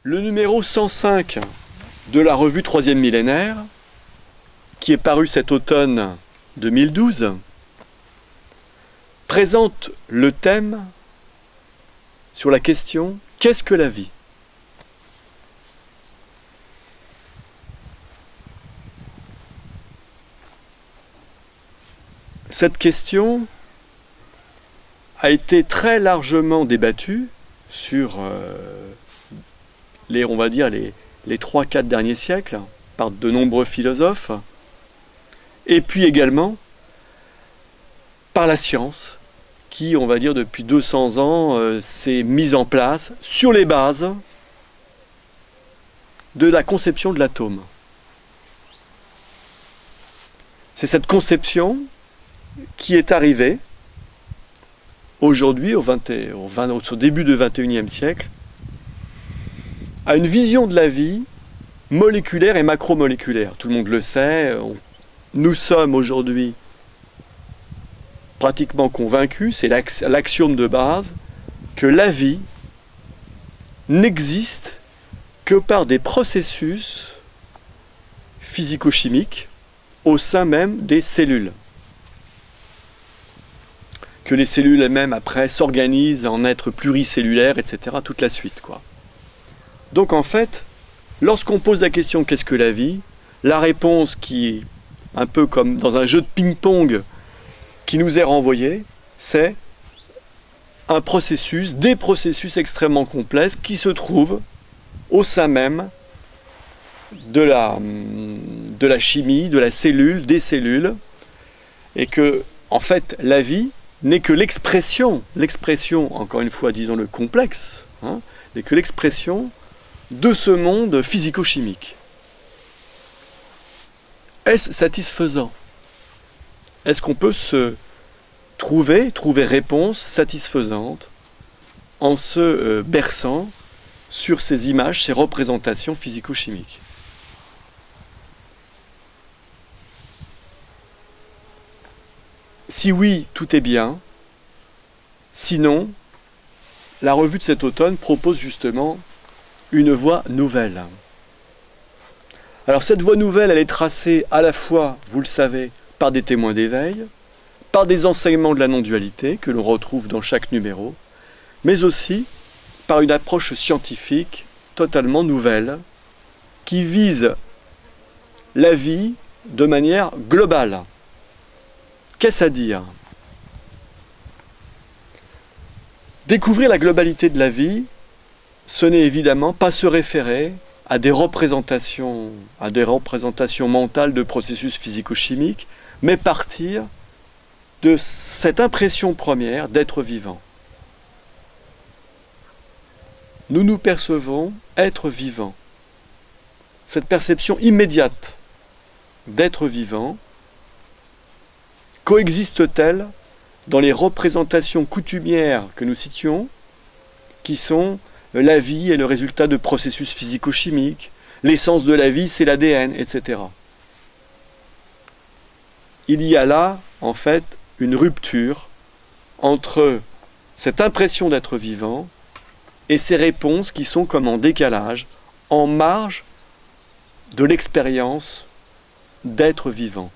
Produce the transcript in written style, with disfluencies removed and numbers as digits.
Le numéro 105 de la revue Troisième Millénaire, qui est paru cet automne 2012, présente le thème sur la question « Qu'est-ce que la vie ?» Cette question a été très largement débattue sur on va dire les 3-4 derniers siècles par de nombreux philosophes, et puis également par la science qui, on va dire, depuis 200 ans s'est mise en place sur les bases de la conception de l'atome. C'est cette conception qui est arrivée aujourd'hui, au début du XXIe siècle, à une vision de la vie moléculaire et macromoléculaire. Tout le monde le sait, nous sommes aujourd'hui pratiquement convaincus, c'est l'axiome de base, que la vie n'existe que par des processus physico-chimiques au sein même des cellules. Que les cellules elles-mêmes, après, s'organisent en êtres pluricellulaires, etc., toute la suite, quoi. Donc, en fait, lorsqu'on pose la question « Qu'est-ce que la vie ?», la réponse qui est un peu comme dans un jeu de ping-pong qui nous est renvoyée, c'est un processus, des processus extrêmement complexes qui se trouvent au sein même de la chimie, de la cellule, des cellules, et que, en fait, la vie n'est que l'expression, encore une fois, disons le complexe, n'est que l'expression de ce monde physico-chimique. Est-ce satisfaisant? Est-ce qu'on peut se trouver réponse satisfaisante en se berçant sur ces images, ces représentations physico-chimiques? Si oui, tout est bien. Sinon, la revue de cet automne propose justement une voie nouvelle. Alors cette voie nouvelle, elle est tracée à la fois, vous le savez, par des témoins d'éveil, par des enseignements de la non-dualité que l'on retrouve dans chaque numéro, mais aussi par une approche scientifique totalement nouvelle qui vise la vie de manière globale. Qu'est-ce à dire? Découvrir la globalité de la vie, ce n'est évidemment pas se référer à des représentations mentales de processus physico-chimiques, mais partir de cette impression première d'être vivant. Nous nous percevons être vivant. Cette perception immédiate d'être vivant coexiste-t-elle dans les représentations coutumières que nous citions, qui sont la vie est le résultat de processus physico-chimiques, l'essence de la vie c'est l'ADN, etc. Il y a là, en fait, une rupture entre cette impression d'être vivant et ces réponses qui sont comme en décalage, en marge de l'expérience d'être vivant.